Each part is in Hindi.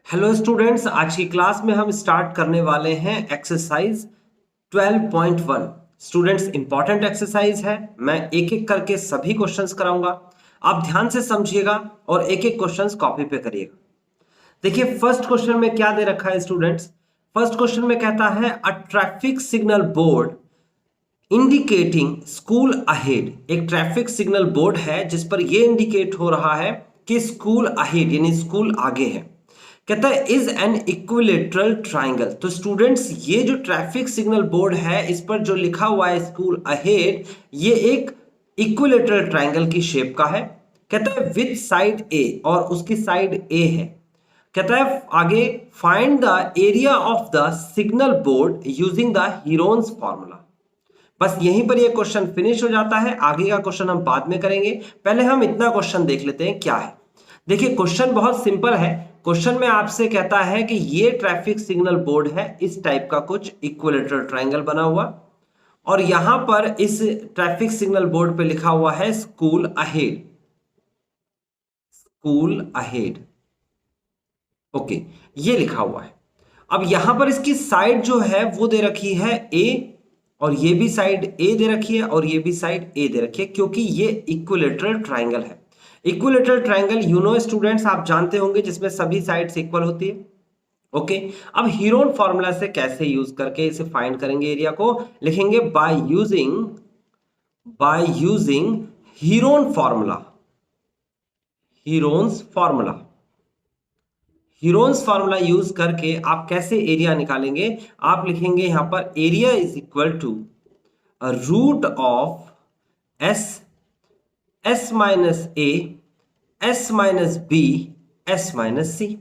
हेलो स्टूडेंट्स, आज की क्लास में हम स्टार्ट करने वाले हैं एक्सरसाइज 12.1। स्टूडेंट्स, इंपॉर्टेंट एक्सरसाइज है। मैं एक एक करके सभी क्वेश्चंस कराऊंगा। आप ध्यान से समझिएगा और एक एक क्वेश्चंस कॉपी पे करिएगा। देखिए, फर्स्ट क्वेश्चन में क्या दे रखा है स्टूडेंट्स। फर्स्ट क्वेश्चन में कहता है a traffic signal board indicating school ahead. एक ट्रैफिक सिग्नल बोर्ड है जिस पर यह इंडिकेट हो रहा है कि स्कूल अहेड यानी स्कूल आगे है। कहता है इज एन इक्विलेटरल ट्राइंगल। तो स्टूडेंट्स, ये जो ट्रैफिक सिग्नल बोर्ड है इस पर जो लिखा हुआ है स्कूल अहेड, ये एक इक्विलेटरल ट्राइंगल की शेप का है। कहता है विथ साइड ए, और उसकी साइड ए है। कहता है आगे find the area of the signal board using the Heron's formula. बस यहीं पर ये क्वेश्चन फिनिश हो जाता है। आगे का क्वेश्चन हम बाद में करेंगे, पहले हम इतना क्वेश्चन देख लेते हैं क्या है। देखिए, क्वेश्चन बहुत सिंपल है। क्वेश्चन में आपसे कहता है कि ये ट्रैफिक सिग्नल बोर्ड है, इस टाइप का कुछ इक्विलेटरल ट्रायंगल बना हुआ, और यहां पर इस ट्रैफिक सिग्नल बोर्ड पे लिखा हुआ है school ahead. School ahead, okay, ये लिखा हुआ है। अब यहां पर इसकी साइड जो है वो दे रखी है ए, और ये भी साइड ए दे रखी है, और ये भी साइड ए दे रखी है, क्योंकि ये इक्विलेटरल ट्रायंगल है। Equilateral triangle you know students, आप जानते होंगे, जिसमें सभी साइड्स इक्वल होती है। ओके, अब हीरोन फॉर्मूला से कैसे यूज करके इसे फाइंड करेंगे एरिया को, लिखेंगे by using Heron formula. Heron's formula, Heron's formula use करके आप कैसे एरिया निकालेंगे। आप लिखेंगे यहां पर area is equal to root of S minus A, S minus B, S minus C.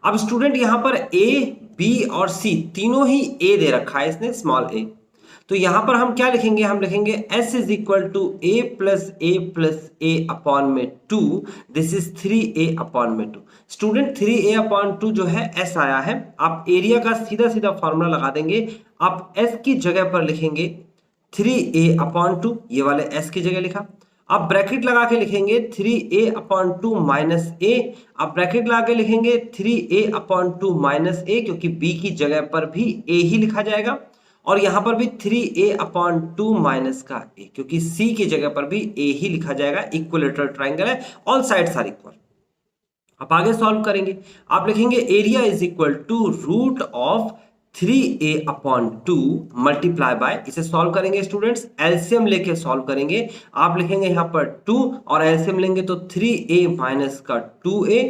अब स्टूडेंट, यहां पर ए, बी और सी तीनों ही ए दे रखा है इसने, स्मॉल ए। तो यहां पर हम क्या लिखेंगे, हम लिखेंगे s is equal two plus A upon में 2। दिस इज 3a अपॉन में 2। स्टूडेंट, 3a अपॉन 2 जो है s आया है। आप एरिया का सीधा सीधा फॉर्मूला लगा देंगे। आप s की जगह पर लिखेंगे 3a अपॉन 2, ये वाले s की जगह लिखा। आप ब्रैकेट लगा के लिखेंगे 3a अपॉन 2 माइनस ए। आप ब्रैकेट लगा के लिखेंगे 3a अपॉन 2 माइनस ए, क्योंकि b की जगह पर भी a ही लिखा जाएगा, और यहां पर भी 3a अपॉन 2 माइनस का a, क्योंकि c की जगह पर भी a ही लिखा जाएगा। इक्विलेटरल ट्राइंगल है, ऑल साइड्स आर इक्वल। आप आगे सॉल्व करेंगे। आप लिखेंगे area is equal to root of 3a upon 2 multiply by, इसे सॉल्व करेंगे स्टूडेंट्स, एलसीएम लेके सॉल्व करेंगे। आप लिखेंगे यहां पर 2 और एलसीएम लेंगे तो 3a माइनस का 2a।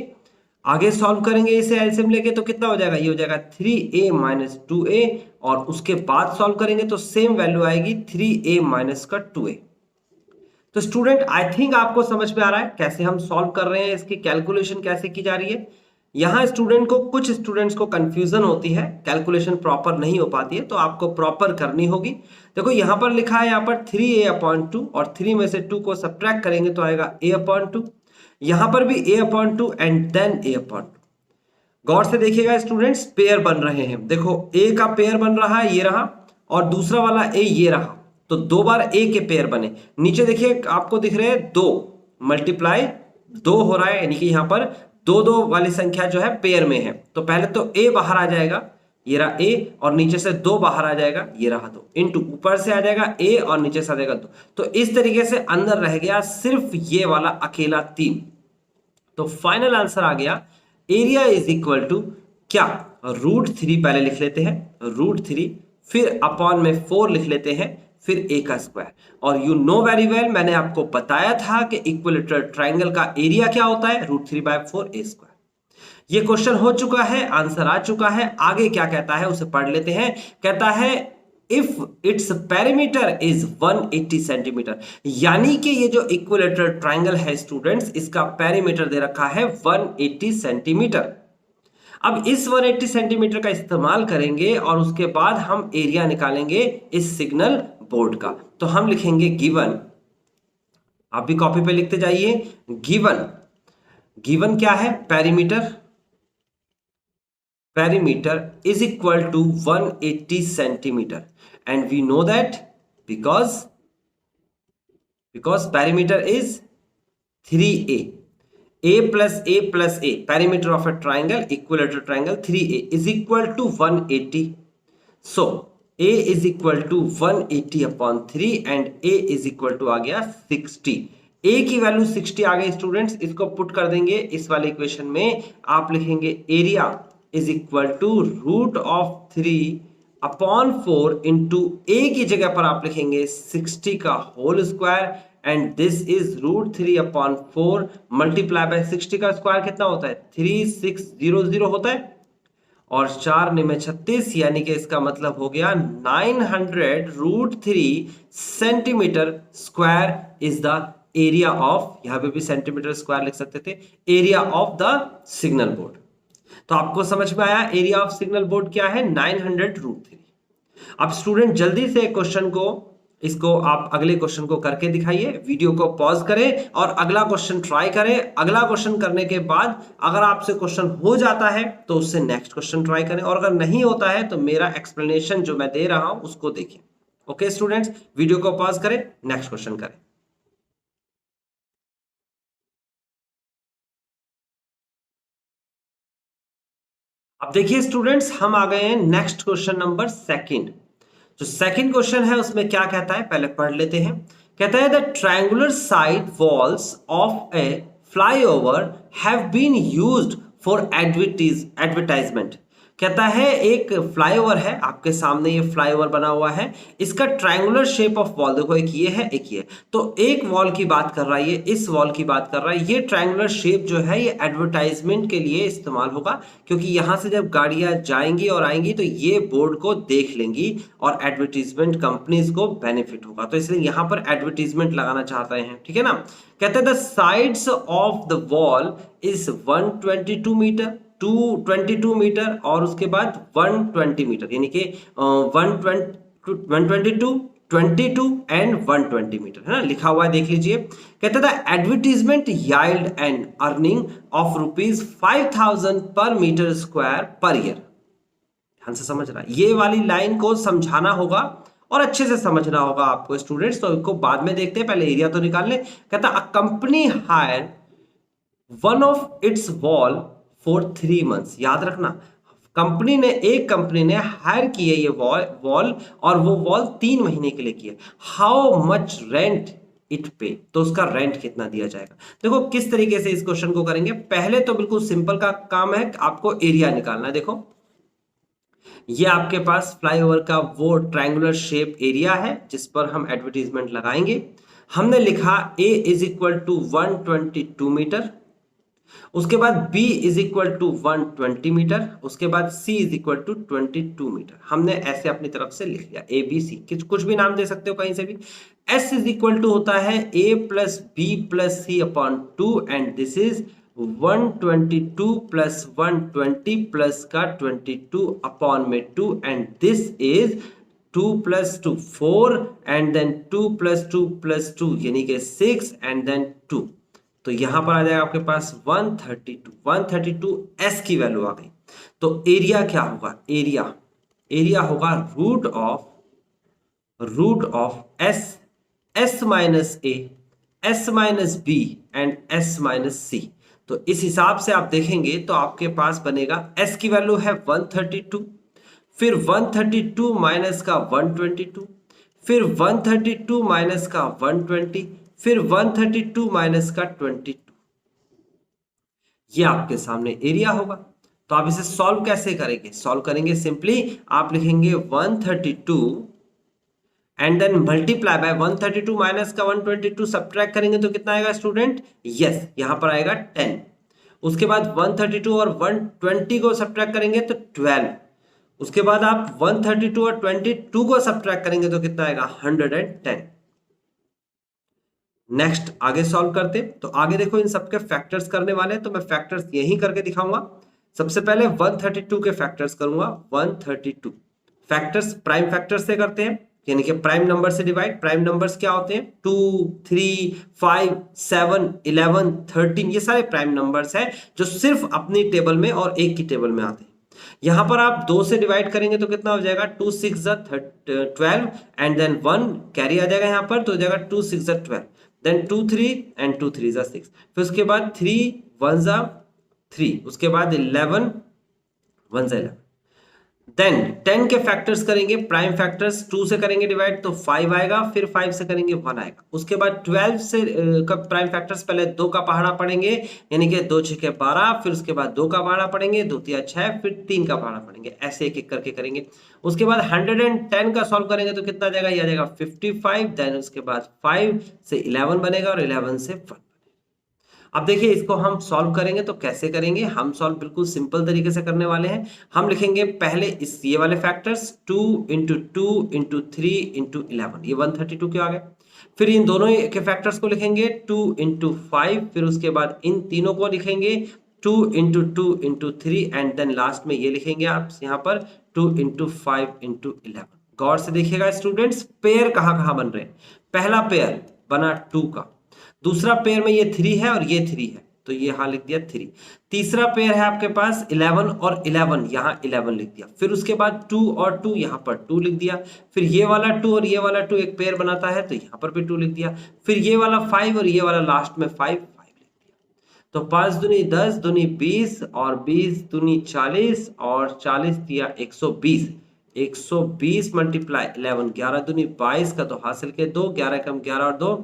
आगे सॉल्व करेंगे इसे एलसीएम लेके तो कितना हो जाएगा, ये हो जाएगा 3a माइनस 2a, और उसके बाद सॉल्व करेंगे तो सेम वैल्यू आएगी 3a माइनस का 2a। तो स्टूडेंट, आई थिंक आपको समझ में आ रहा है कैसे हम सॉल्व कर रहे हैं, इसकी कैलकुलेशन कैसे की जा रही है। यहां स्टूडेंट को, कुछ स्टूडेंट्स को कंफ्यूजन होती है, कैलकुलेशन प्रॉपर नहीं हो पाती है, तो आपको प्रॉपर करनी होगी। देखो, यहां पर लिखा है, यहां पर 3a अपॉन 2, और 3 में से 2 को सब्ट्रैक्ट करेंगे तो आएगा a अपॉन 2। यहां पर भी a upon 2 and then a upon 2। गौर से देखिएगा स्टूडेंट्स, पेयर बन रहे हैं। देखो, a का पेयर बन रहा है, ये रहा, और दूसरा वाला a ये रहा, तो 2 बार a के पेयर बने। नीचे देखिए, आपको दिख रहे हैं 2 मल्टीप्लाई 2 हो रहा है, यानी कि यहां पर 2 वाली संख्या जो है पेयर में है। तो पहले तो a बाहर आ जाएगा, ये रहा a, और नीचे से 2 बाहर आ जाएगा, ये रहा 2, इनटू ऊपर से आ जाएगा a और नीचे से आ जाएगा 2। तो इस तरीके से अंदर रह गया सिर्फ ये वाला अकेला 3। तो फाइनल आंसर आ गया, एरिया इज इक्वल टू क्या, √3 पहले लिख लेते हैं, √3, फिर अपॉन में 4 लिख लेते हैं, फिर a का स्क्वायर। और यू नो वेरी वेल, मैंने आपको बताया था कि इक्विलेटरल ट्राइंगल का एरिया क्या होता है, √3/4 a स्क्वायर। ये क्वेश्चन हो चुका है, आंसर आ चुका है। आगे क्या कहता है उसे पढ़ लेते हैं। कहता है if its perimeter is 180 centimetre, यानी कि ये जो इक्विलेटरल ट्राइंगल है स्टूडेंट्स, इसका पेरीमीटर दे रखा है 180 सेंटीमीटर। अब इस 180 सेंटीमीटर का इस्तेमाल करेंगे और उसके बाद हम एरिया निकालेंगे इस सिग्नल बोर्ड का। तो हम लिखेंगे गिवन, आप भी कॉपी पे लिखते जाइए, गिवन, गिवन क्या है, perimeter, perimeter is equal to 180 centimeter, and we know that because perimeter is 3a, a plus a, perimeter of a triangle, equilateral triangle 3a is equal to 180. So a is equal to 180 upon 3 and a is equal to आ गया 60. a की वैल्यू 60 आ गई स्टूडेंट्स, इसको पुट कर देंगे इस वाले इक्वेशन में. आप लिखेंगे area is equal to root of 3 upon 4 into A की जगह पर आप लिखेंगे 60 का whole square and this is root 3 upon 4 multiply by 60 का स्क्वायर कितना होता है 3600 होता है और 4 में 36 यानी कि इसका मतलब हो गया 900 root 3 centimetre square is the area of, यहां पे भी सेंटीमीटर स्क्वायर लिख सकते थे, area of the signal board. तो आपको समझ में आया एरिया ऑफ सिग्नल बोर्ड क्या है 900 रूट 3. अब स्टूडेंट जल्दी से क्वेश्चन को, इसको आप अगले क्वेश्चन को करके दिखाइए, वीडियो को पॉज करें और अगला क्वेश्चन ट्राई करें. अगला क्वेश्चन करने के बाद अगर आपसे क्वेश्चन हो जाता है तो उससे नेक्स्ट क्वेश्चन ट्राई करें और अगर नहीं होता है तो मेरा एक्सप्लेनेशन जो मैं दे रहा हूं उसको देखिए. ओके स्टूडेंट्स, वीडियो को पॉज करें, नेक्स्ट क्वेश्चन करें. अब देखिए स्टूडेंट्स, हम आ गए हैं नेक्स्ट क्वेश्चन नंबर सेकंड. जो सेकंड क्वेश्चन है उसमें क्या कहता है पहले पढ़ लेते हैं. कहता है the triangular side walls of a flyover have been used for advertisement. कहता है एक फ्लाईओवर है, आपके सामने ये फ्लाईओवर बना हुआ है, इसका ट्रायंगुलर शेप ऑफ वॉल देखो, एक ये है एक ये, तो एक वॉल की बात कर रहा है, ये इस वॉल की बात कर रहा है. ये ट्रायंगुलर शेप जो है ये एडवर्टाइजमेंट के लिए इस्तेमाल होगा क्योंकि यहां से जब गाड़ियां जाएंगी और आएंगी तो ये बोर्ड को देख लेंगी और एडवर्टीजमेंट कंपनीज को बेनिफिट होगा, तो इसलिए यहां पर एडवर्टीजमेंट लगाना चाहते हैं. ठीक है ना. कहते हैं the sides of the wall is 122 metre, 222 metre और उसके बाद 120 मीटर, यानी कि 122 22 एंड 120 मीटर है ना, लिखा हुआ है देख लीजिए. कहते हैं एडवर्टीजमेंट याइल्ड एंड अर्निंग ऑफ ₹5000 पर मीटर स्क्वायर पर ईयर. ध्यान से समझ रहा है, ये वाली लाइन को समझाना होगा और अच्छे से समझना होगा आपको स्टूडेंट्स, तो इसको बाद में देखते हैं, पहले एरिया तो निकाल ले. कहता a company hire one of it's wall for 3 months. याद रखना, एक कंपनी ने हायर की है ये वॉल और वो वॉल 3 महीने के लिए की है. हाउ मच रेंट इट पे, तो उसका रेंट कितना दिया जाएगा. देखो किस तरीके से इस क्वेश्चन को करेंगे. पहले तो बिल्कुल सिंपल का काम है, आपको एरिया निकालना है. देखो ये आपके पास फ्लाईओवर का वो ट्रायंगुलर शेप एरिया है जिस पर हम एडवर्टीजमेंट लगाएंगे. हमने लिखा A is equal to 122 metre, उसके बाद B is equal to 120 metre, उसके बाद C is equal to 22 metre. हमने ऐसे अपनी तरफ से लिख लिया A B C, कुछ भी नाम दे सकते हो कहीं से भी. S इज इक्वल टू होता है A plus B plus C upon 2 and this is 122 plus 120 plus का 22 अपॉन में 2 and this is 2 plus 2 4 and then 2 plus 2 plus 2 यानी कि 6 एंड देन 2. तो यहां पर आ जाएगा आपके पास 132 S की वैल्यू आ गई. तो एरिया क्या होगा, एरिया होगा root of S minus A, S minus B and S minus C. तो इस हिसाब से आप देखेंगे तो आपके पास बनेगा S की वैल्यू है 132, फिर 132 माइनस का 122, फिर 132 माइनस का 120, फिर 132 माइनस का 22. ये आपके सामने एरिया होगा. तो आप इसे सॉल्व कैसे करेंगे, सॉल्व करेंगे सिंपली आप लिखेंगे 132 and then multiply by 132 minus का 122 सब्ट्रैक्ट करेंगे तो कितना आएगा स्टूडेंट, यस यहां पर आएगा 10. उसके बाद 132 और 120 को सब्ट्रैक्ट करेंगे तो 12. उसके बाद आप 132 और 22 को सब्ट्रैक्ट करेंगे तो कितना आएगा 110. नेक्स्ट आगे सॉल्व करते. तो आगे देखो इन सबके फैक्टर्स करने वाले हैं तो मैं फैक्टर्स यही करके दिखाऊंगा. सबसे पहले 132 के फैक्टर्स करूंगा. 132 फैक्टर्स प्राइम फैक्टर्स से करते हैं, यानी कि प्राइम नंबर से डिवाइड. प्राइम नंबर्स क्या होते हैं 2 3 5 7 11 13, ये सारे प्राइम नंबर्स हैं जो सिर्फ अपनी टेबल में और एक की टेबल में आते हैं. यहां पर आप 2 से डिवाइड करेंगे तो कितना हो जाएगा 2 6 12 एंड देन 1 कैरी आ जाएगा यहां पर तो हो जाएगा 2 6 12. देन 2 3 एंड 2 3 जा 6, फिर उसके बाद 3 1 जा 3, उसके बाद 11 1 जा 11, देन 10 के फैक्टर्स करेंगे, प्राइम फैक्टर्स 2 से करेंगे डिवाइड तो 5 आएगा, फिर 5 से करेंगे 1 आएगा, उसके बाद 12 से का प्राइम फैक्टर्स, पहले 2 का पहाड़ा पढ़ेंगे यानी कि 2 6 12, फिर उसके बाद 2 का पहाड़ा पढ़ेंगे, 2 3 6, फिर 3 का पहाड़ा पढ़ेंगे, ऐसे एक एक करके करेंगे। उसके बाद 110 का सॉल्व करेंगे तो कितना आ जाएगा, यह आ जाएगा 55, देन उसके बाद 5 से 11 बनेगा और 11 से 1। अब देखिए इसको हम सॉल्व करेंगे तो कैसे करेंगे, हम सॉल्व बिल्कुल सिंपल तरीके से करने वाले हैं। हम लिखेंगे पहले इस ये वाले फैक्टर्स 2 इंटू 2 इंटू 3 इंटू 11, ये 132 क्यों आ गए। फिर इन दोनों के फैक्टर्स को लिखेंगे 2 इंटू 5, फिर उसके बाद इन तीनों को लिखेंगे 2 into 2 into 3 and then last में ये लिखेंगे आप यहाँ पर 2 इंटू 5 इंटू 11। गौर से देखिएगा स्टूडेंट्स, पेयर कहाँ कहाँ बन रहे हैं। पहला पेयर बना 2 का, दूसरा पेयर में ये 3 है और ये 3 है तो ये यहां लिख दिया 3। तीसरा पेयर है आपके पास 11 और 11, यहां 11 लिख दिया, फिर उसके बाद 2 और 2 यहां पर 2 लिख दिया, फिर ये वाला 2 और ये वाला 2 एक पेयर बनाता है तो यहां पर भी 2 लिख दिया, फिर ये वाला 5 और ये वाला लास्ट में 5 लिख दिया। तो 5 दूनी 10, दूनी 20 और 20 दूनी 40 और 40 दिया 120, 120 मल्टीप्लाई 11, 11 दूनी 22 का तो हासिल के 2, 11 कम 11 और 2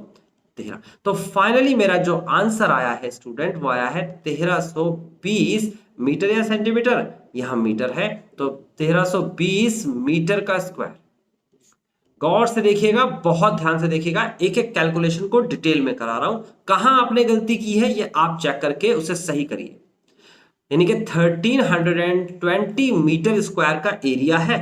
13। तो फाइनली मेरा जो आंसर आया है स्टूडेंट वो आया है 1320 मीटर या सेंटीमीटर, यहां मीटर है तो 1320 मीटर का स्क्वायर। गौर से देखिएगा, बहुत ध्यान से देखिएगा, एक एक कैलकुलेशन को डिटेल में करा रहा हूं, कहां आपने गलती की है ये आप चेक करके उसे सही करिए। यानी कि 1320 मीटर स्क्वायर का एरिया है।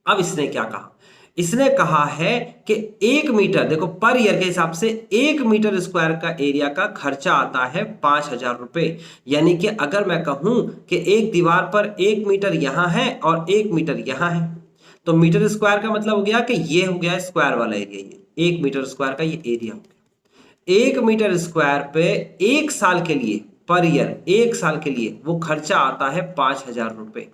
अब इसने क्या कहा, इसने कहा है कि 1 मीटर, देखो पर ईयर के हिसाब से 1 मीटर स्क्वायर का एरिया का खर्चा आता है 5000 रुपए। यानी कि अगर मैं कहूं कि एक दीवार पर 1 मीटर यहां है और 1 मीटर यहां है तो मीटर स्क्वायर का मतलब हो गया कि ये हो गया स्क्वायर वाला एरिया, ये 1 मीटर स्क्वायर का ये एरिया हो गया। 1 मीटर स्क्वायर पे 1 साल के लिए, पर ईयर 1 साल के लिए वो खर्चा आता है 5000 रुपए।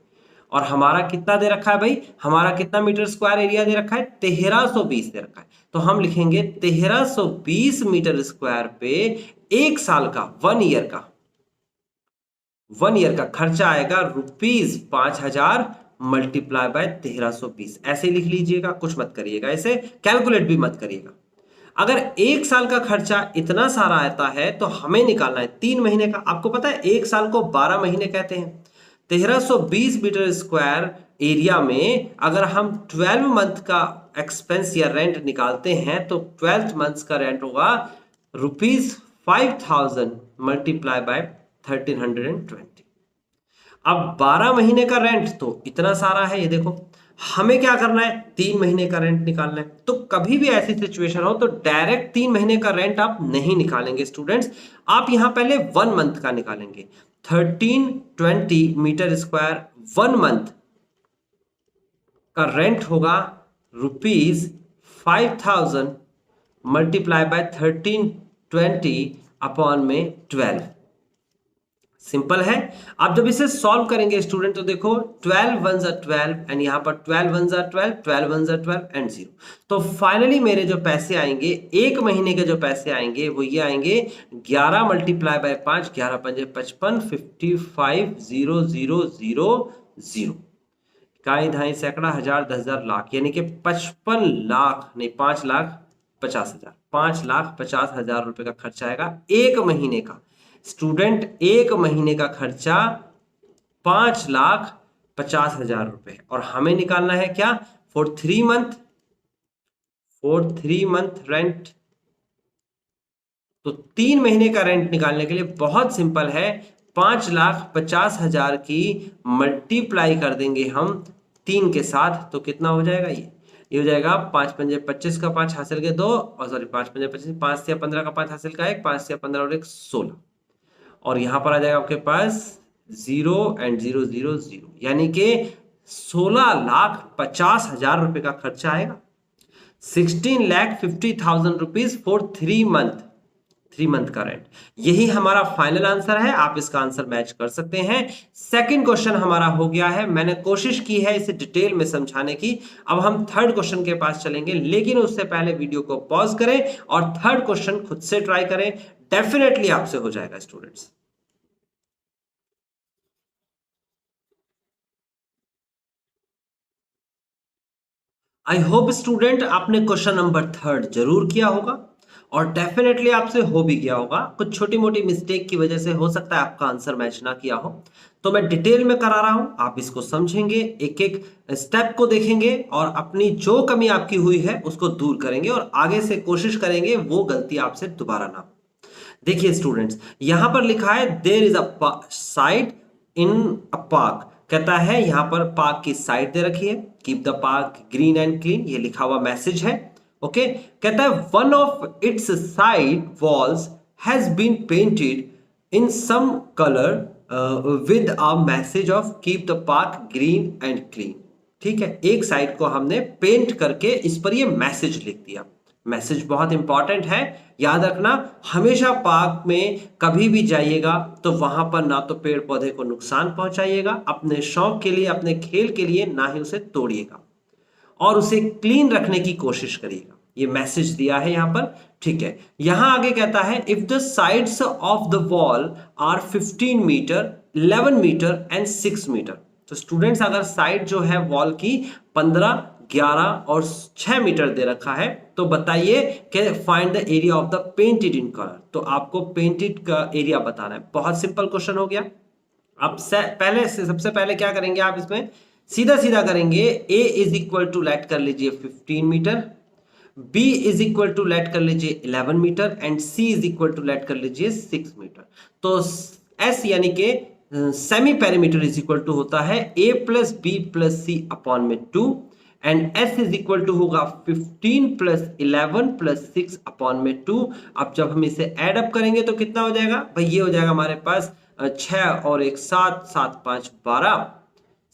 और हमारा कितना दे रखा है भाई, हमारा कितना मीटर स्क्वायर एरिया दे रखा है, 1320 दे रखा है। तो हम लिखेंगे 1320 मीटर स्क्वायर पे 1 साल का, 1 ईयर का खर्चा आएगा ₹5000 मल्टीप्लाई बाय 1320। ऐसे लिख लीजिएगा, कुछ मत करिएगा, ऐसे कैलकुलेट भी मत करिएगा। अगर 1 साल का खर्चा इतना सारा आता है तो हमें निकालना है 3 महीने का। आपको पता है 1 साल को 12 महीने कहते हैं। 1320 मीटर स्क्वायर एरिया में अगर हम 12 मंथ का एक्सपेंस या रेंट निकालते हैं तो 12 मंथ्स का रेंट होगा ₹5000 मल्टीप्लाई बाय 1320। अब 12 महीने का रेंट तो इतना सारा है, ये देखो हमें क्या करना है, 3 महीने का रेंट निकालना है। तो कभी भी ऐसी सिचुएशन हो तो डायरेक्ट 3 महीने का रेंट आप नहीं निकालेंगे स्टूडेंट्स, आप यहां पहले 1 मंथ का निकालेंगे। 1320 मीटर स्क्वायर 1 मंथ का रेंट होगा ₹5000 मल्टीप्लाई बाय 1320 अपॉन में 12। सिंपल है। आप जब इसे सॉल्व करेंगे स्टूडेंट तो देखो 12 1 जा 12 एंड यहां पर 12 1 जा 12, 12 1 जा 12 एंड 0। तो फाइनली मेरे जो पैसे आएंगे 1 महीने के जो पैसे आएंगे वो ये आएंगे 11 मल्टीप्लाई बाय 5, 11 पंजे 55, 55,000,000। इकाई, दहाई, सैकड़ा, हजार, 10,000, लाख, यानी कि 55 लाख नहीं 5,50,000, 5,50,000 रुपए का खर्चा आएगा 1 महीने का। स्टूडेंट 1 महीने का खर्चा 5,50,000 रुपए और हमें निकालना है क्या, फॉर 3 मंथ रेंट। तो 3 महीने का रेंट निकालने के लिए बहुत सिंपल है, 5,50,000 की मल्टीप्लाई कर देंगे हम 3 के साथ तो कितना हो जाएगा, ये हो जाएगा 5 पंजे 25 का 5 हासिल के 2 और सॉरी 5 पंजे 25, 5 से 15 का 5 हासिल का 1, 5 से 15 और 1 16 और यहां पर आ जाएगा आपके पास 0 एंड 0 0 0, यानी कि 16,50,000 रुपए का खर्चा आएगा। 16,50,000 रुपीज फॉर 3 मंथ। 3 मंथ का रेंट। यही हमारा फाइनल आंसर है, आप इसका आंसर मैच कर सकते हैं। सेकंड क्वेश्चन हमारा हो गया है, मैंने कोशिश की है इसे डिटेल में समझाने की। अब हम थर्ड क्वेश्चन के पास चलेंगे, लेकिन उससे पहले वीडियो को पॉज करें और थर्ड क्वेश्चन खुद से ट्राई करें, डेफिनेटली आपसे हो जाएगा स्टूडेंट्स। आई होप स्टूडेंट आपने क्वेश्चन नंबर थर्ड जरूर किया होगा और डेफिनेटली आपसे हो भी गया होगा। कुछ छोटी मोटी मिस्टेक की वजह से हो सकता है आपका आंसर मैच ना किया हो, तो मैं डिटेल में करा रहा हूं, आप इसको समझेंगे, एक एक स्टेप को देखेंगे और अपनी जो कमी आपकी हुई है उसको दूर करेंगे और आगे से कोशिश करेंगे वो गलती आपसे दोबारा ना हो। देखिए स्टूडेंट्स, यहां पर लिखा है there is a side in a park, कहता है यहां पर पार्क की साइड दे रखी है, keep the park green and clean, ये लिखा हुआ मैसेज है। ओके, कहता है one of its side walls has been painted in some colour with a message of keep the park green and clean. ठीक है, एक साइड को हमने पेंट करके इस पर ये मैसेज लिख दिया। मैसेज बहुत इंपॉर्टेंट है, याद रखना, हमेशा पार्क में कभी भी जाइएगा तो वहां पर ना तो पेड़ पौधे को नुकसान पहुंचाइएगा, अपने शौक के लिए, अपने खेल के लिए ना ही उसे तोड़िएगा और उसे क्लीन रखने की कोशिश करिएगा। ये मैसेज दिया है यहां पर। ठीक है, यहां आगे कहता है if the sides of the wall are 15 metre 11 metre and 6 metre. तो स्टूडेंट्स, अगर साइड जो है वॉल की 15 11 और 6 मीटर दे रखा है, तो बताइए कि find the area of the painted in colour. तो आपको पेंटेड का एरिया बताना है। बहुत सिंपल क्वेश्चन हो गया। अब पहले से सबसे पहले क्या करेंगे, आप इसमें सीधा सीधा करेंगे। A is equal to let कर लीजिए 15 metre, B is equal to let कर लीजिए 11 metre and C is equal to let कर लीजिए 6 मीटर। तो एस यानी कि semi perimeter is equal to होता है A plus B plus C upon में 2 and S is equal to होगा 15 प्लस 11 प्लस 6 अपॉन में 2। अब जब हम इसे एड अप करेंगे तो कितना हो जाएगा भाई, ये हो जाएगा हमारे पास 6 और 1 7, 7 5 12,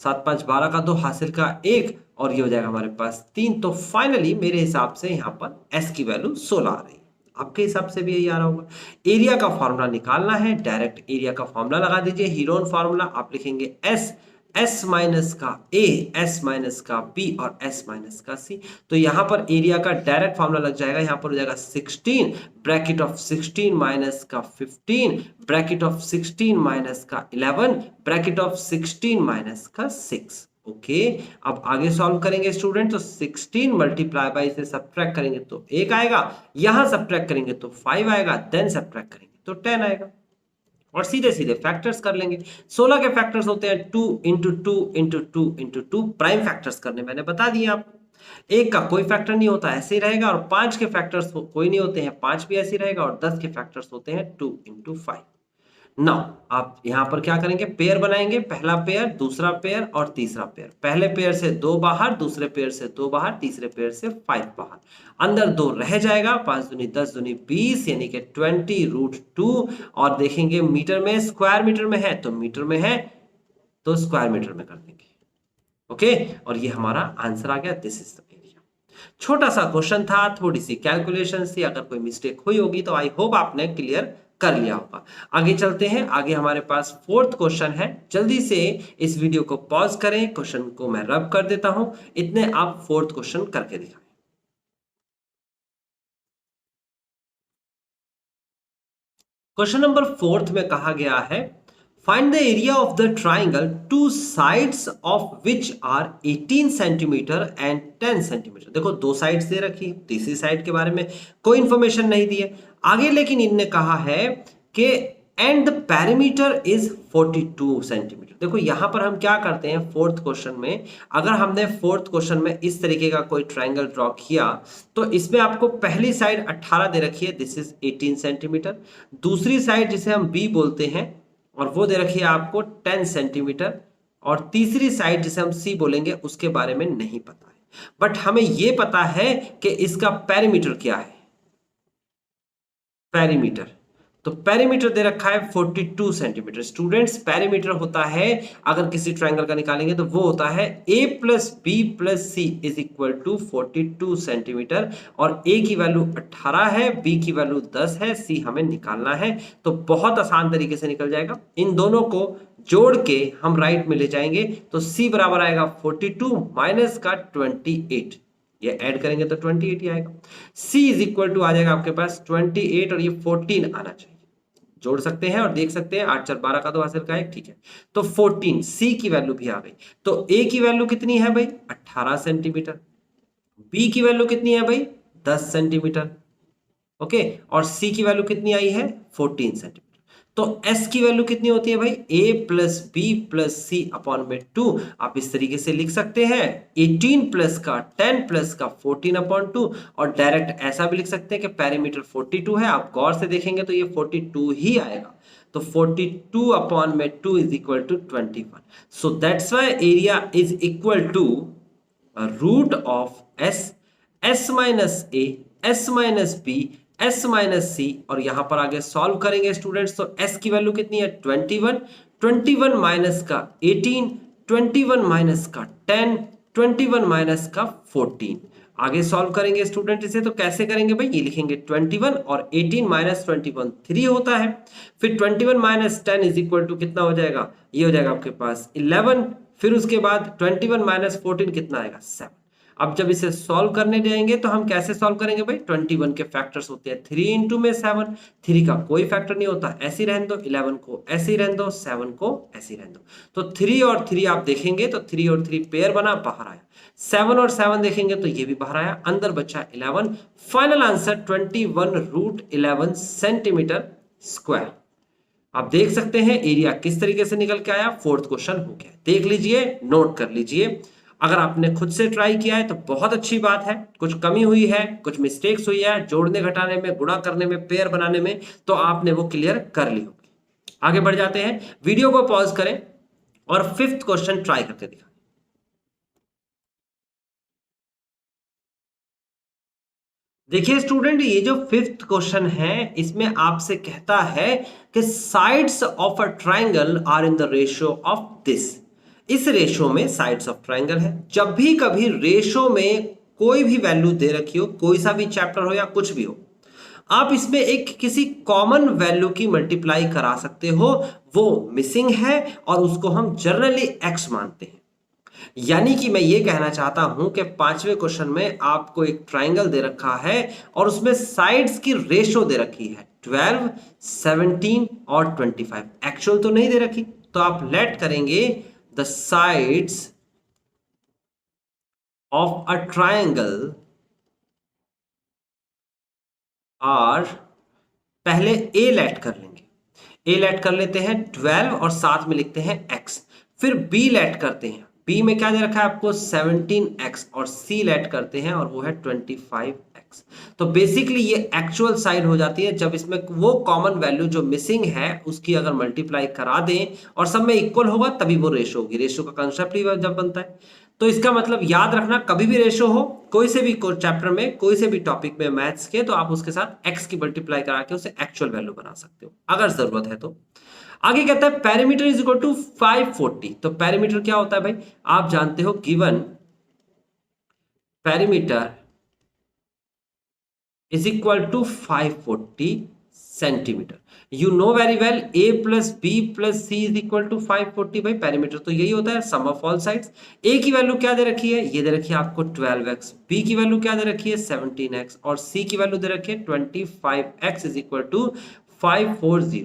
7 5 12 का 2 हासिल का 1 और ये हो जाएगा हमारे पास 3। तो फाइनली मेरे हिसाब से यहाँ पर एस की वैल्यू 16 आ रही है। आपके हिसाब से भी यही आ रहा होगा। एरिया का फॉर्मूला निकालना है, डायरेक्ट एरिया का फॉर्मूला लगा दीजिए, हीरोन फॉर्मूला। आप लिखेंगे एस, एस माइनस का ए, एस माइनस का बी और एस माइनस का सी। तो यहां पर एरिया का डायरेक्ट फॉर्मूला लग जाएगा, यहां पर हो जाएगा 16 ब्रैकेट ऑफ 16 माइनस का 15 ब्रैकेट ऑफ 16 माइनस का 11 ब्रैकेट ऑफ 16 माइनस का 6। ओके, अब आगे सॉल्व करेंगे स्टूडेंट। तो 16 मल्टीप्लाई बाई से सब्ट्रैक्ट करेंगे तो 1 आएगा, यहां सब्ट्रैक्ट करेंगे तो 5 आएगा, देन सब्ट्रैक्ट करेंगे तो 10 आएगा और सीधे सीधे फैक्टर्स कर लेंगे। 16 के फैक्टर्स होते हैं 2 into 2 into 2 into 2। Prime factors करने मैंने बता दिए आपको। एक का कोई फैक्टर नहीं होता, ऐसे ही रहेगा। और 5 के फैक्टर्स कोई नहीं होते हैं, 5 भी ऐसे ही रहेगा। और 10 के फैक्टर्स होते हैं 2 इंटू 5। नाउ आप यहां पर क्या करेंगे, पेयर बनाएंगे, पहला पेयर, दूसरा पेयर और तीसरा पेयर। पहले पेयर से 2 बाहर, दूसरे पेयर से 2 बाहर, तीसरे पेयर से 5 बाहर, अंदर 2 रह जाएगा। 5 दूनी 10 दूनी 20 यानी कि 20√2। और देखेंगे मीटर में, स्क्वायर मीटर में है तो मीटर में है तो स्क्वायर मीटर में कर देंगे। ओके, और ये हमारा आंसर आ गया। This is the area. छोटा सा क्वेश्चन था, थोड़ी सी कैलकुलेशन थी, अगर कोई मिस्टेक हुई होगी तो आई होप आपने क्लियर कर लिया होगा। आगे चलते हैं, आगे हमारे पास फोर्थ क्वेश्चन है। जल्दी से इस वीडियो को पॉज करें, क्वेश्चन को मैं रब कर देता हूं, इतने आप फोर्थ क्वेश्चन करके दिखाएं। क्वेश्चन नंबर फोर्थ में कहा गया है find the area of the triangle two sides of which are 18 centimetre and 10 centimetre. देखो, 2 साइड्स दे रखी है, तीसरी साइड के बारे में कोई इंफॉर्मेशन नहीं दी है आगे, लेकिन इनने कहा है कि and the perimeter is 42 centimetre. देखो यहां पर हम क्या करते हैं फोर्थ क्वेश्चन में, अगर हमने फोर्थ क्वेश्चन में इस तरीके का कोई ट्राइंगल ड्रॉ किया तो इसमें आपको पहली साइड 18 दे रखी है, दिस इज 18 सेंटीमीटर। दूसरी साइड जिसे हम बी बोलते हैं और वो दे रखी है आपको 10 सेंटीमीटर। और तीसरी साइड जिसे हम सी बोलेंगे उसके बारे में नहीं पता है, बट हमें यह पता है कि इसका पेरीमीटर क्या है, पेरीमीटर। तो पेरीमीटर दे रखा है 42 सेंटीमीटर। स्टूडेंट्स पेरीमीटर होता है, अगर किसी ट्रायंगल का निकालेंगे तो वो होता है a plus B plus C is equal to 42 centimetre, और a की वैल्यू 18 है, b की वैल्यू 10 है, c हमें निकालना है। तो बहुत आसान तरीके से निकल जाएगा। इन दोनों को जोड़ के हम राइट में ले जाएंगे तो c बराबर आएगा 42 माइनस का 28, ये ऐड करेंगे तो 28 ही आएगा। c इज इक्वल टू आ जाएगा आपके पास 28 और ये 14 आना चाहिए। जोड़ सकते हैं और देख सकते हैं 8 4 12 का 2 हासिल का 1, ठीक है। तो 14 c की वैल्यू भी आ गई। तो a की वैल्यू कितनी है भाई 18 सेंटीमीटर, b की वैल्यू कितनी है भाई 10 सेंटीमीटर, ओके, और c की वैल्यू कितनी आई है 14 सेंटीमीटर। तो s की वैल्यू कितनी होती है भाई a plus B plus C upon में 2। आप इस तरीके से लिख सकते हैं 18 प्लस का 10 प्लस का 14 अपॉन 2, और डायरेक्ट ऐसा भी लिख सकते हैं कि पेरीमीटर 42 है। आप गौर से देखेंगे तो ये 42 ही आएगा। तो 42 अपॉन में 2 is equal to 21। So that's why area is equal to root of s minus a, s minus b, s minus C, और यहां पर आगे सॉल्व करेंगे स्टूडेंट्स। तो s की वैल्यू कितनी है 21, 21 माइनस का 18, 21 माइनस का 10, 21 माइनस का 14। आगे सॉल्व करेंगे स्टूडेंट इसे, तो कैसे करेंगे भाई, ये लिखेंगे 21 और 18 माइनस 21 3 होता है, फिर 21 माइनस 10 इज इक्वल टू कितना हो जाएगा, ये हो जाएगा आपके पास 11, फिर उसके बाद 21 माइनस 14 कितना आएगा 7। अब जब इसे सॉल्व करने जाएंगे तो हम कैसे सॉल्व करेंगे भाई, 21 के फैक्टर्स होते हैं 3 इंटू में 7, 3 का कोई फैक्टर नहीं होता, ऐसे ही रहने दो, 11 को ऐसे ही रहने दो, 7 को ऐसे ही रहने दो। तो 3 और 3 आप देखेंगे तो 3 और 3 पेयर बना, बाहर आया। 7 और 7 देखेंगे तो ये भी बाहर आया, अंदर बचा 11। Final answer 21 root 11 centimetre square. आप देख सकते हैं एरिया किस तरीके से निकल के आया। फोर्थ क्वेश्चन हो गया, देख लीजिए, नोट कर लीजिए। अगर आपने खुद से ट्राई किया है तो बहुत अच्छी बात है, कुछ कमी हुई है, कुछ मिस्टेक्स हुई है जोड़ने घटाने में, गुणा करने में, पेयर बनाने में, तो आपने वो क्लियर कर ली होगी। आगे बढ़ जाते हैं, वीडियो को पॉज करें और फिफ्थ क्वेश्चन ट्राई करके दिखाएं। देखिए स्टूडेंट, ये जो फिफ्थ क्वेश्चन है इसमें आपसे कहता है कि sides of a triangle are in the ratio of this. इस रेशो में साइड्स ऑफ ट्रायंगल है। जब भी कभी रेशो में कोई भी वैल्यू दे रखी हो, कोई सा भी चैप्टर हो या कुछ भी हो, आप इसमें एक किसी कॉमन वैल्यू की मल्टीप्लाई करा सकते हो, वो मिसिंग है और उसको हम जनरली एक्स मानते हैं। यानी कि मैं ये कहना चाहता हूं कि पांचवें क्वेश्चन में आपको एक ट्रायंगल दे रखा है और उसमें साइड्स की रेशो दे रखी है 12, 17 और 25। एक्चुअल तो नहीं दे रखी, तो आप लेट करेंगे the sides of a triangle are, पहले ए लेट कर लेंगे, ए लेट कर लेते हैं 12 और साथ में लिखते हैं x, फिर b लेट करते हैं, b में क्या दे रखा है आपको 17x, और c लेट करते हैं और वो है 25x। तो बेसिकली ये एक्चुअल साइड हो जाती है जब इसमें वो कॉमन वैल्यू जो मिसिंग है उसकी अगर मल्टीप्लाई करा दें और सब में इक्वल होगा तभी वो रेशो होगी। रेशो का कंसेप्ट ही जब बनता है, तो इसका मतलब याद रखना, कभी भी रेशो हो कोई से भी चैप्टर में, कोई से भी टॉपिक में मैथ्स के, तो आप उसके साथ x की मल्टीप्लाई करा के उसे एक्चुअल वैल्यू बना सकते हो अगर जरूरत है तो। आगे कहता है पेरीमीटर इज इक्वल टू 540। तो पेरीमीटर क्या होता है भाई, आप जानते हो, given perimeter is equal to 540 centimetre. You know very well a plus B plus C is equal to 540। भाई पेरीमीटर तो यही होता है, sum of all sides. a की वैल्यू क्या दे रखी है, ये दे रखी है आपको 12x, b की वैल्यू क्या दे रखी है 17x, और c की वैल्यू दे रखी है 25x इज इक्वल टू 540।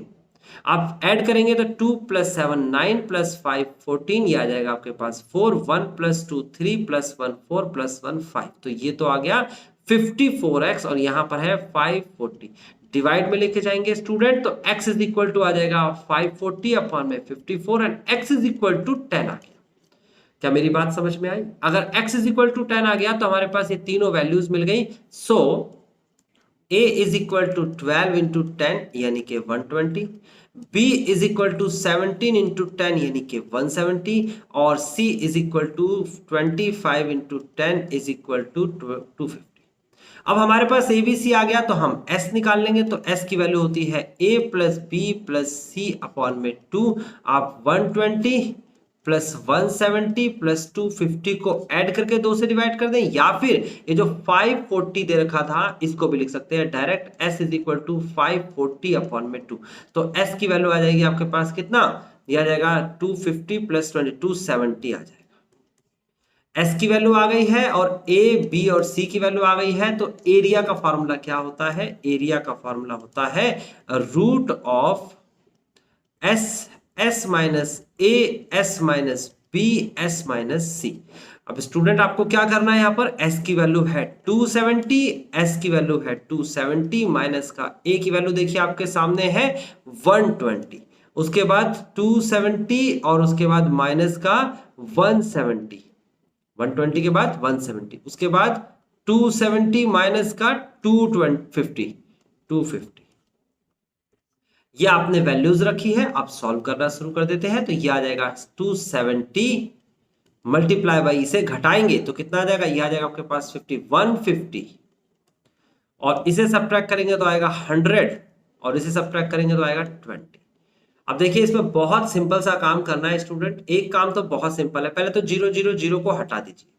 आप ऐड करेंगे तो 2 प्लस 7 9 प्लस 5 14, ये आ जाएगा आपके पास 4, 1 प्लस 2 3 प्लस 1 4 प्लस 1 5। तो ये तो आ गया 54x और यहां पर है 540। डिवाइड में लेके जाएंगे स्टूडेंट, तो x इज इक्वल टू आ जाएगा 540 अपॉन में 54 and x is equal to 10 आ गया। क्या मेरी बात समझ में आई? अगर x इज इक्वल टू 10 आ गया तो हमारे पास ये तीनों वैल्यूज मिल गई। So a is equal to 12 into 10 यानी कि 120, b is equal to 17 into 10 यानी कि 170, और c is equal to 25 into 10 is equal to 250। अब हमारे पास ABC आ गया तो हम S निकाल लेंगे, तो S की वैल्यू होती है A plus B plus C upon में 2। आप 120 प्लस 170 प्लस 250 को ऐड करके 2 से डिवाइड कर दें, या फिर ये जो 540 दे रखा था इसको भी लिख सकते हैं direct, S is equal to 540 upon में 2। तो S की वैल्यू आ जाएगी आपके पास कितना, ये आ जाएगा 250 प्लस 20 270 आ जाएगा। S की वैल्यू आ गई है और A, B और C की वैल्यू आ गई है, तो एरिया का फॉर्मूला क्या होता है, एरिया का फॉर्मूला होता है root of S minus A, S minus B, S minus C। अब स्टूडेंट आपको क्या करना है, यहाँ पर S की वैल्यू है 270, S की वैल्यू है 270 माइनस का A की वैल्यू देखिए आपके सामने है 120, उसके बाद 270 और उसके बाद माइनस का 170, 120 के बाद 170, उसके बाद 270 माइनस का 250, 250। ये आपने वैल्यूज रखी है, आप सॉल्व करना शुरू कर देते हैं, तो ये आ जाएगा 270 मल्टीप्लाई बाई, इसे घटाएंगे तो कितना आ जाएगा, ये आ जाएगा आपके पास 150 और इसे सब्ट्रैक्ट करेंगे तो आएगा 100 और इसे सब्ट्रैक्ट करेंगे तो आएगा 20। अब देखिए इसमें बहुत सिंपल सा काम करना है स्टूडेंट, एक काम तो बहुत सिंपल है, पहले तो 0 0 0 को हटा दीजिए।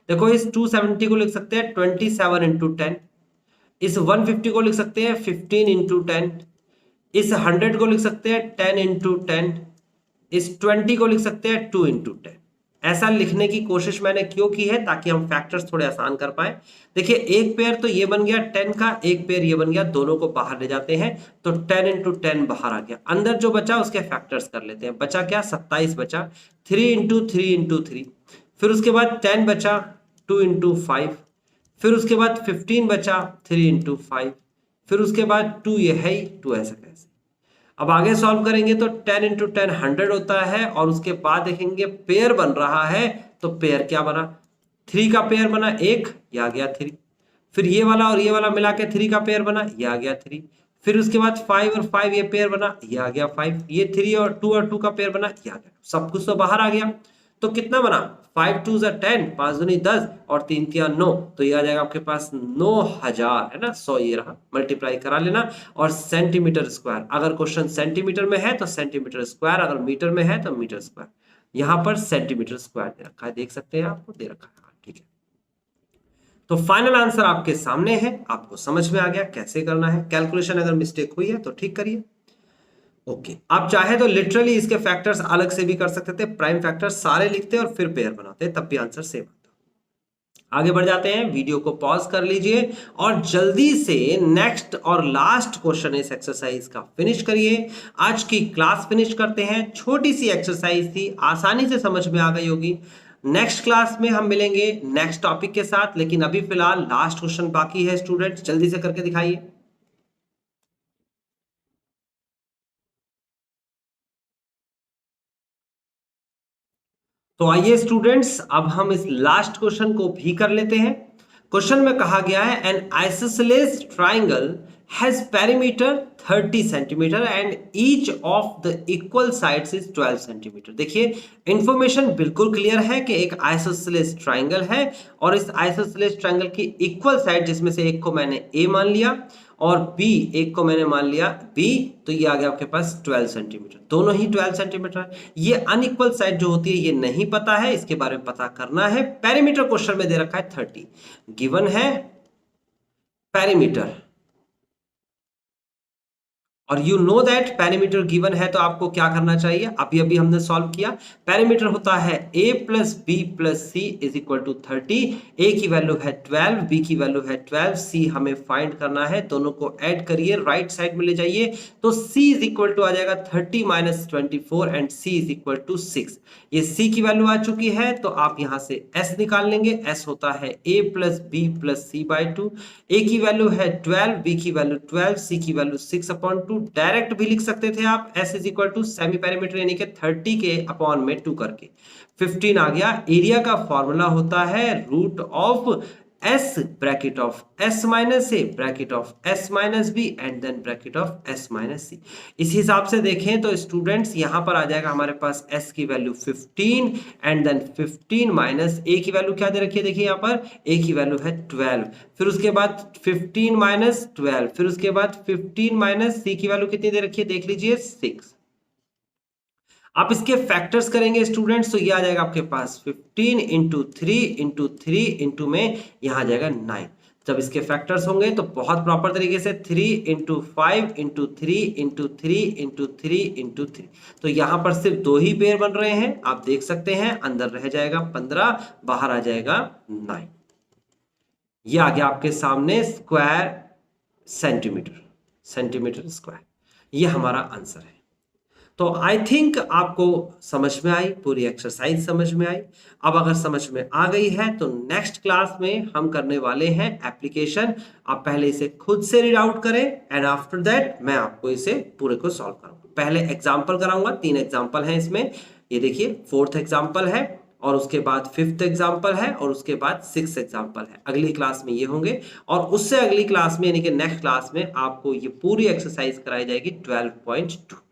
देखो इस 270 को लिख सकते हैं 27 इंटू 10, इस 150 को लिख सकते हैं 15 इंटू 10, इस 100 को लिख सकते हैं 10 इंटू 10, इस 20 को लिख सकते हैं 2 इंटू 10। ऐसा लिखने की कोशिश मैंने क्यों की है, ताकि हम फैक्टर्स थोड़े आसान कर पाए। देखिए एक पेयर तो ये बन गया 10 का, एक पेयर ये बन गया, दोनों को बाहर ले जाते हैं तो 10 इंटू 10 बाहर आ गया, अंदर जो बचा उसके फैक्टर्स कर लेते हैं। बचा क्या, 27 बचा, 3 इंटू 3 इंटू 3, फिर उसके बाद 10 बचा 2 इंटू 5, फिर उसके बाद 15 बचा 3 इंटू 5, फिर उसके बाद 2, ये है 2, ऐसा कैसे। अब आगे सॉल्व करेंगे तो 10 इंटू 10 100 होता है, और उसके बाद देखेंगे पेयर बन रहा है, तो पेयर क्या बना, 3 का पेयर बना, एक ये आ गया 3, फिर ये वाला और ये वाला मिला के 3 का पेयर बना, ये आ गया 3, फिर उसके बाद 5 और 5 ये पेयर बना, ये आ गया 5, ये 3 और 2 का पेयर बना, ये आ गया, सब कुछ तो बाहर आ गया। तो कितना बना, 5 2 10, 5 दूनी 10 और 3 3 9, तो ये आ जाएगा आपके पास 9000, है ना, 100 ये रहा, मल्टीप्लाई करा लेना। और सेंटीमीटर स्क्वायर, अगर क्वेश्चन सेंटीमीटर में है तो सेंटीमीटर स्क्वायर, अगर मीटर में है तो मीटर स्क्वायर, यहाँ पर सेंटीमीटर स्क्वायर दे रखा है, देख सकते हैं आपको दे रखा है, ठीक है। तो फाइनल आंसर आपके सामने है, आपको समझ में आ गया कैसे करना है, कैलकुलेशन अगर मिस्टेक हुई है तो ठीक करिए। ओके आप चाहे तो लिटरली इसके फैक्टर्स अलग से भी कर सकते थे, प्राइम फैक्टर सारे लिखते और फिर पेयर बनाते, तब भी आंसर सेम आता। आगे बढ़ जाते हैं, वीडियो को पॉज कर लीजिए और जल्दी से नेक्स्ट और लास्ट क्वेश्चन इस एक्सरसाइज का फिनिश करिए। आज की क्लास फिनिश करते हैं, छोटी सी एक्सरसाइज थी, आसानी से समझ में आ गई होगी। नेक्स्ट क्लास में हम मिलेंगे नेक्स्ट टॉपिक के साथ, लेकिन अभी फिलहाल लास्ट क्वेश्चन बाकी है स्टूडेंट, जल्दी से करके दिखाइए। तो आइए स्टूडेंट्स अब हम इस लास्ट क्वेश्चन को भी कर लेते हैं। क्वेश्चन में कहा गया है N isosceles triangle has perimeter 30 centimetre and each of the equal sides is 12 centimetre. देखिए इंफॉर्मेशन बिल्कुल क्लियर है कि एक आइसोसेलेस ट्राइंगल है और इस आइसोसेलेस ट्राइंगल की इक्वल साइड, जिसमें से एक को मैंने ए मान लिया और बी एक को मैंने मान लिया बी, तो ये आ गया आपके पास 12 सेंटीमीटर, दोनों ही 12 सेंटीमीटर है। ये अनइक्वल साइड जो होती है ये नहीं पता है, इसके बारे में पता करना है। पेरीमीटर क्वेश्चन में दे रखा है 30, गिवन है पेरीमीटर, और you know that perimeter given है, तो आपको क्या करना चाहिए, अभी अभी हमने सॉल्व किया। पेरीमीटर होता है a plus B plus C is equal to 30, a की वैल्यू है 12, b की वैल्यू है 12, c हमें फाइंड करना है, दोनों को ऐड करिए, राइट साइड में ले जाइए, तो c इज इक्वल टू आ जाएगा 30 minus 24 and c is equal to 6। ये c की वैल्यू आ चुकी है, तो आप यहां से s निकाल लेंगे, s होता है a plus B plus C by 2, a की वैल्यू है 12, b की वैल्यू 12, c की वैल्यू 6/2। डायरेक्ट भी लिख सकते थे आप, s is equal to semi perimeter यानी कि 30 के अपॉन में 2 करके 15 आ गया। एरिया का फॉर्मूला होता है root of s bracket of s minus a bracket of s minus b and then bracket of s minus c। इस हिसाब से देखें तो स्टूडेंट्स यहां पर आ जाएगा हमारे पास s की value 15 and then 15 minus a की वैल्यू क्या दे रखी है, देखिए यहां पर a की वैल्यू है 12, फिर उसके बाद 15 माइनस 12, फिर उसके बाद 15 माइनस c की वैल्यू कितनी दे रखी है, देख लीजिए 6। आप इसके फैक्टर्स करेंगे स्टूडेंट्स तो ये आ जाएगा आपके पास 15 इंटू 3 इंटू में यहां आ जाएगा 9। जब इसके फैक्टर्स होंगे तो बहुत प्रॉपर तरीके से 3 into 5 into 3 into 3 into 3 into 3, तो यहां पर सिर्फ 2 ही पेयर बन रहे हैं, आप देख सकते हैं अंदर रह जाएगा 15, बाहर आ जाएगा 9। ये आ गया आपके सामने स्क्वायर सेंटीमीटर, सेंटीमीटर स्क्वायर, ये हमारा आंसर है। तो आई थिंक आपको समझ में आई, पूरी एक्सरसाइज समझ में आई। अब अगर समझ में आ गई है तो नेक्स्ट क्लास में हम करने वाले हैं एप्लीकेशन। आप पहले इसे खुद से रीड आउट करें एंड आफ्टर दैट मैं आपको इसे पूरे को सॉल्व करूंगा। पहले एग्जाम्पल कराऊंगा, 3 एग्जाम्पल हैं इसमें, ये देखिए 4th एग्जाम्पल है और उसके बाद 5th एग्जाम्पल है और उसके बाद 6th एग्जाम्पल है। अगली क्लास में ये होंगे और उससे अगली क्लास में यानी कि नेक्स्ट क्लास में आपको ये पूरी एक्सरसाइज कराई जाएगी 12.2।